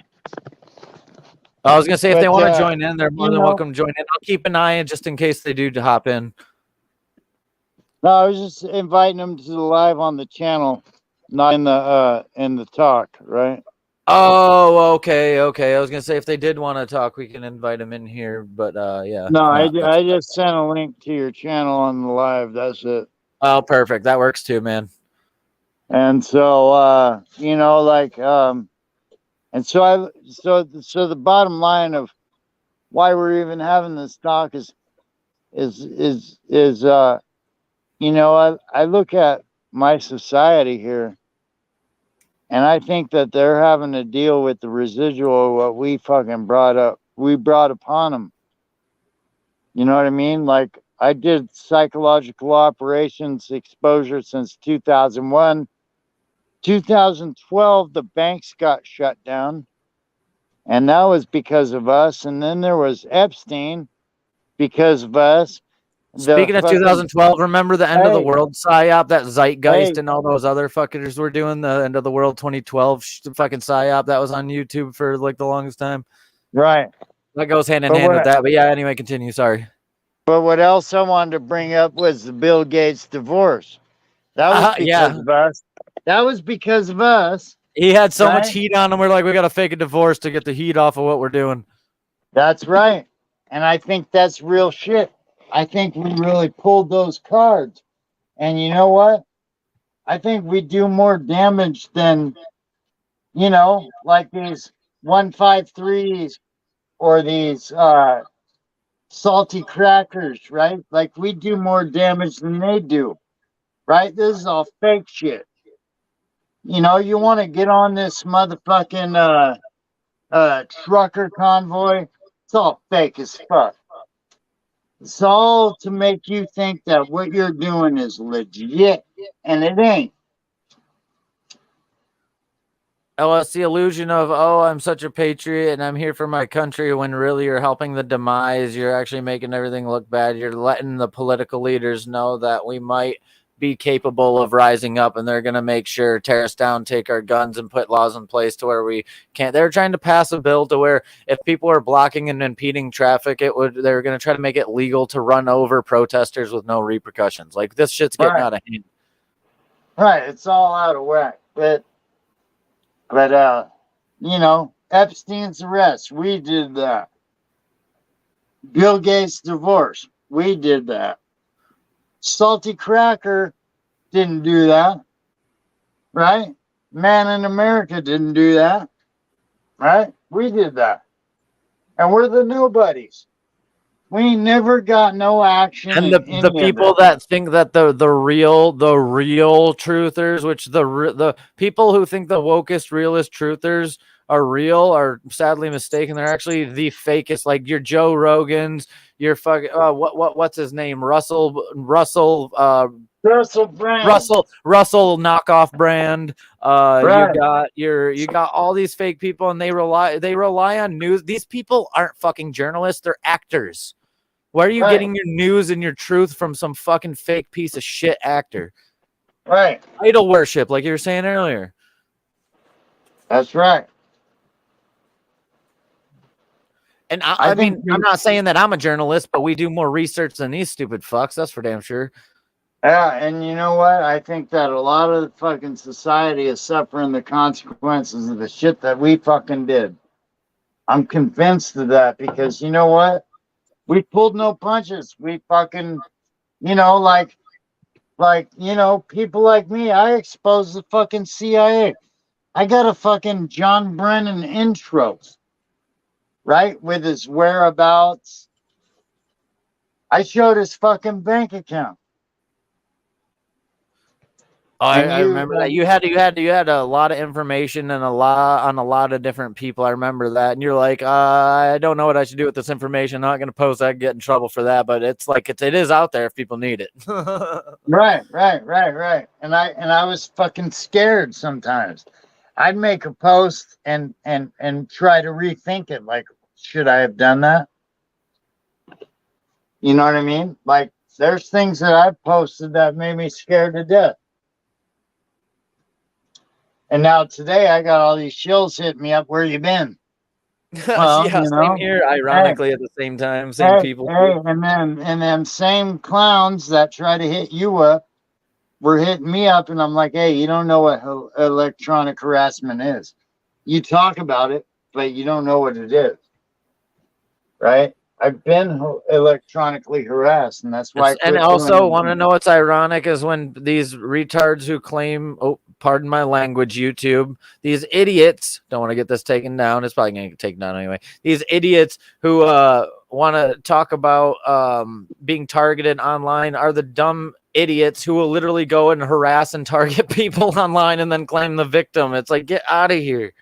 I was gonna say if they But, want to join in, they're more than welcome to join in. I'll keep an eye just in case they do to hop in. No, I was just inviting them to the live on the channel, not in the talk, right? Oh, okay. I was gonna say if they did want to talk, we can invite them in here. But yeah. No, I just sent a link to your channel on the live. That's it. Oh, perfect. That works too, man. And so you know, like and so the bottom line of why we're even having this talk is you know, I look at my society here, and I think that they're having to deal with the residual of what we fucking brought upon them. You know what I mean? Like, I did psychological operations exposure since 2001. 2012, the banks got shut down, and that was because of us. And then there was Epstein because of us. Speaking of 2012, remember the end of the world psyop, that Zeitgeist and all those other fuckers were doing the end of the world 2012 fucking psyop that was on YouTube for like the longest time. Right. That goes hand in hand with that. But yeah, anyway, continue. Sorry. But what else I wanted to bring up was the Bill Gates divorce. That was because of us. That was because of us. He had so much heat on him. We're like, we got to fake a divorce to get the heat off of what we're doing. That's right. And I think that's real shit. I think we really pulled those cards. And you know what? I think we do more damage than, you know, like these 153s or these salty crackers, right? Like, we do more damage than they do, right? This is all fake shit. You know, you want to get on this motherfucking trucker convoy, it's all fake as fuck. It's all to make you think that what you're doing is legit, and it ain't. Oh, it's the illusion of, oh, I'm such a patriot and I'm here for my country, when really you're helping the demise. You're actually making everything look bad. You're letting the political leaders know that we might be capable of rising up, and they're going to make sure, tear us down, take our guns, and put laws in place to where we can't. They're trying to pass a bill to where if people are blocking and impeding traffic, they're going to try to make it legal to run over protesters with no repercussions. Like, this shit's getting out of hand. Right, it's all out of whack. But you know, Epstein's arrest, we did that. Bill Gates' divorce, we did that. Salty Cracker didn't do that, right? Man in America didn't do that, right? We did that. And we're the nobodies. We ain't never got no action And in the any of people it. that think that the real truthers, which the people who think the wokest realist truthers are real, are sadly mistaken. They're actually the fakest, like your Joe Rogans, your fucking what's his name, Russell Brand. Russell knockoff brand. Right. You got all these fake people, and they rely on news. These people aren't fucking journalists; they're actors. Why are you getting your news and your truth from some fucking fake piece of shit actor? Right. Idol worship, like you were saying earlier. That's right. And I mean, I'm not saying that I'm a journalist, but we do more research than these stupid fucks. That's for damn sure. Yeah, and you know what? I think that a lot of the fucking society is suffering the consequences of the shit that we fucking did. I'm convinced of that because you know what? We pulled no punches. We fucking, like, people like me, I exposed the fucking CIA. I got a fucking John Brennan intros, right? With his whereabouts. I showed his fucking bank account. I remember that you had a lot of information and a lot of different people. I remember that, and you're like, I don't know what I should do with this information. I'm not going to post that, get in trouble for that. But it's like it is out there if people need it. Right. And I was fucking scared sometimes. I'd make a post and try to rethink it. Like, should I have done that? You know what I mean? Like, there's things that I've posted that made me scared to death. And now today I got all these shills hitting me up. Where you been? Well, yeah, same here. Ironically, at the same time, same people. And then same clowns that try to hit you up were hitting me up, and I'm like, hey, you don't know what electronic harassment is. You talk about it, but you don't know what it is, right? I've been electronically harassed, and that's why. And also, want to know what's ironic is when these retards who claim, oh, pardon my language, YouTube, these idiots don't want to get this taken down. It's probably going to get taken down anyway. These idiots who want to talk about being targeted online are the dumb idiots who will literally go and harass and target people online and then claim the victim. It's like, get out of here.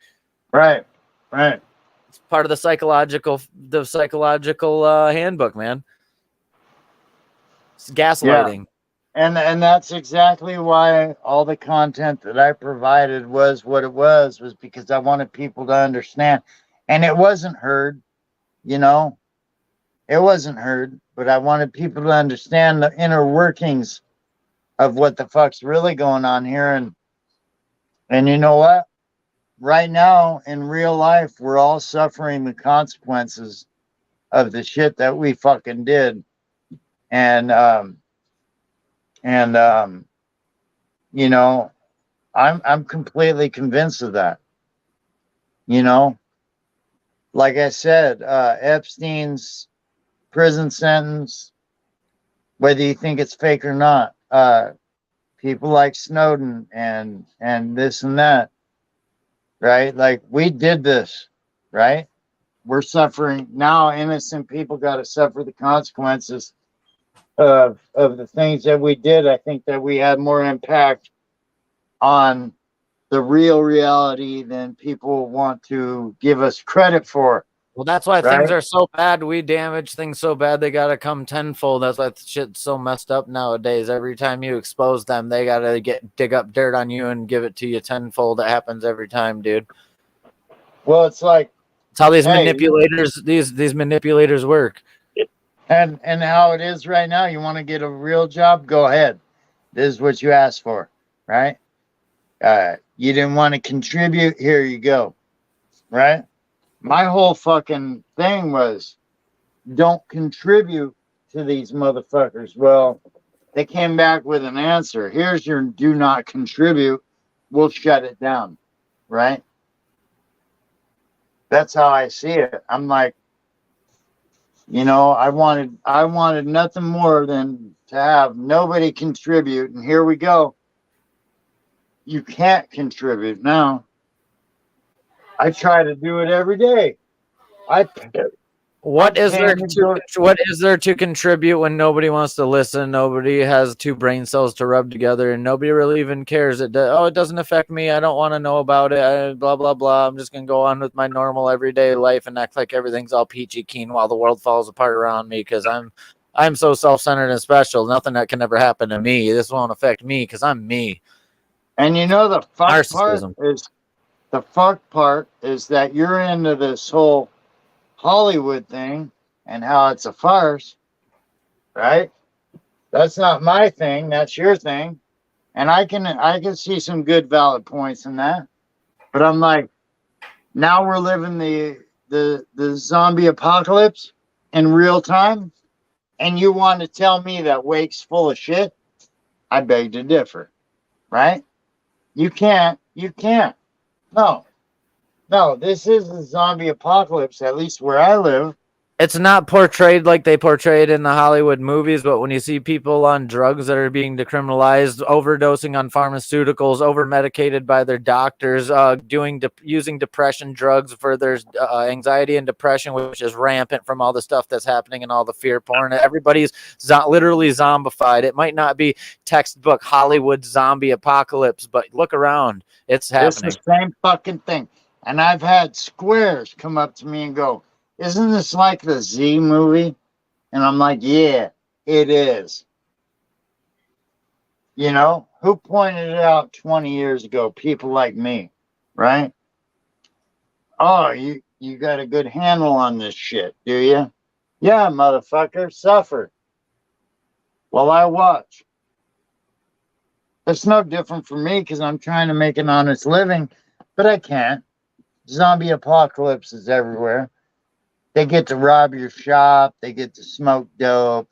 Right. It's part of the psychological handbook, man. It's gaslighting. Yeah. And that's exactly why all the content that I provided was what it was because I wanted people to understand. And it wasn't heard, it wasn't heard, but I wanted people to understand the inner workings of what the fuck's really going on here. And you know what? Right now in real life, we're all suffering the consequences of the shit that we fucking did. And I'm completely convinced of that. Like I said, Epstein's prison sentence, whether you think it's fake or not, people like Snowden and this and that, right? Like, we did this, right? We're suffering now. Innocent people got to suffer the consequences of the things that we did. I think that we had more impact on the real reality than people want to give us credit for. Well, that's why things are so bad. We damage things so bad they gotta come tenfold. That's why shit's so messed up nowadays. Every time you expose them, they gotta dig up dirt on you and give it to you tenfold. It happens every time, dude. Well, it's like it's how these manipulators work. And how it is right now. You want to get a real job? Go ahead. This is what you asked for, right? You didn't want to contribute? Here you go, right? My whole fucking thing was, don't contribute to these motherfuckers. Well, they came back with an answer. Here's your do not contribute. We'll shut it down, right? That's how I see it. I'm like, I wanted nothing more than to have nobody contribute. And here we go. You can't contribute now. I try to do it every day. What is there Uncanny to Valley. what is there to contribute when nobody wants to listen? Nobody has two brain cells to rub together, and nobody really even cares. It doesn't affect me. I don't want to know about it. Blah blah blah. I'm just gonna go on with my normal everyday life and act like everything's all peachy keen while the world falls apart around me because I'm so self-centered and special. Nothing that can ever happen to me. This won't affect me because I'm me. And you know the Narcissism. fuck part is that you're into this whole Hollywood thing and how it's a farce, right? That's not my thing. That's your thing. And I can see some good valid points in that. But I'm like, now we're living the zombie apocalypse in real time, and you want to tell me that Wake's full of shit? I beg to differ, right? You can't. No, this is the zombie apocalypse, at least where I live. It's not portrayed like they portrayed in the Hollywood movies, but when you see people on drugs that are being decriminalized, overdosing on pharmaceuticals, over medicated by their doctors, using depression drugs for their anxiety and depression, which is rampant from all the stuff that's happening and all the fear porn. Everybody's literally zombified. It might not be textbook Hollywood zombie apocalypse, but look around. It's happening. It's the same fucking thing. And I've had squares come up to me and go, "Isn't this like the Z movie?" And I'm like, "Yeah, it is." You know, who pointed it out 20 years ago? People like me, right? Oh, you got a good handle on this shit, do you? Yeah, motherfucker, suffer while I watch. It's no different for me because I'm trying to make an honest living, but I can't. Zombie apocalypse is everywhere. They get to rob your shop. They get to smoke dope,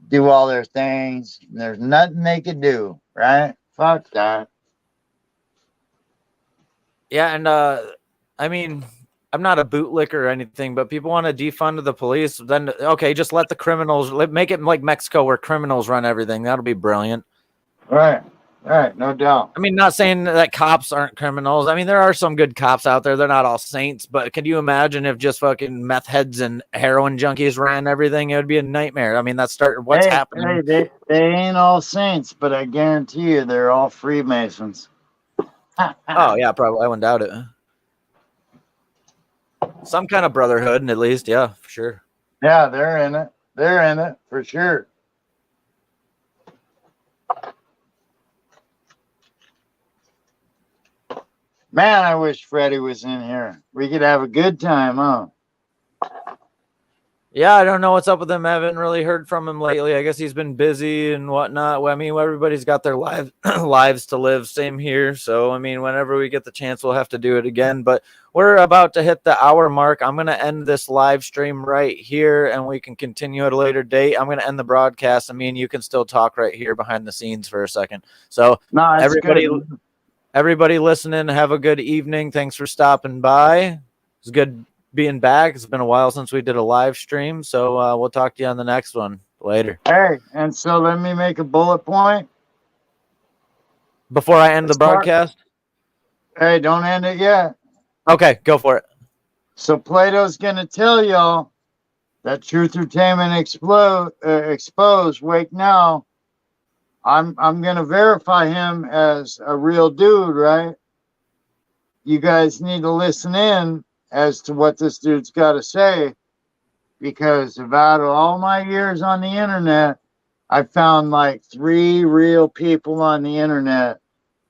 do all their things. And there's nothing they can do, right? Fuck that. Yeah, and I mean, I'm not a bootlicker or anything, but people want to defund the police. Then okay, just let the criminals make it like Mexico, where criminals run everything. That'll be brilliant. Right, no doubt. I mean, not saying that cops aren't criminals. I mean, there are some good cops out there. They're not all saints, but can you imagine if just fucking meth heads and heroin junkies ran everything? It would be a nightmare. I mean, that's what's happening. Hey, they ain't all saints, but I guarantee you they're all Freemasons. Oh, yeah, probably. I wouldn't doubt it. Some kind of brotherhood, at least. Yeah, for sure. Yeah, they're in it. They're in it for sure. Man, I wish Freddie was in here. We could have a good time, huh? Yeah, I don't know what's up with him. I haven't really heard from him lately. I guess he's been busy and whatnot. Well, I mean, everybody's got their lives to live. Same here. So, I mean, whenever we get the chance, we'll have to do it again. But we're about to hit the hour mark. I'm going to end this live stream right here, and we can continue at a later date. I'm going to end the broadcast, and me and you can still talk right here behind the scenes for a second. So, No, everybody listening, have a good evening. Thanks for stopping by. It's good being back. It's been a while since we did a live stream, so we'll talk to you on the next one later. Hey, and so let me make a bullet point before I end the broadcast. Hey, don't end it yet. Okay, go for it. So Plato's gonna tell y'all that Truth Entertainment exposed Wake Now. I'm gonna verify him as a real dude, right? You guys need to listen in as to what this dude's got to say, because out of all my years on the internet, I found like 3 real people on the internet,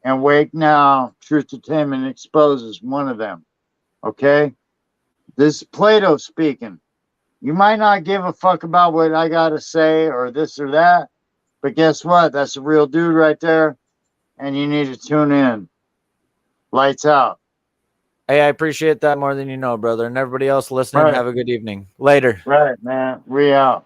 and Wake Now, Truth Entertainment exposes one of them. Okay? This is Plato speaking. You might not give a fuck about what I got to say or this or that, but guess what? That's a real dude right there, and you need to tune in. Lights out. Hey, I appreciate that more than you know, brother. And everybody else listening, Have a good evening. Later. Right, man. We out.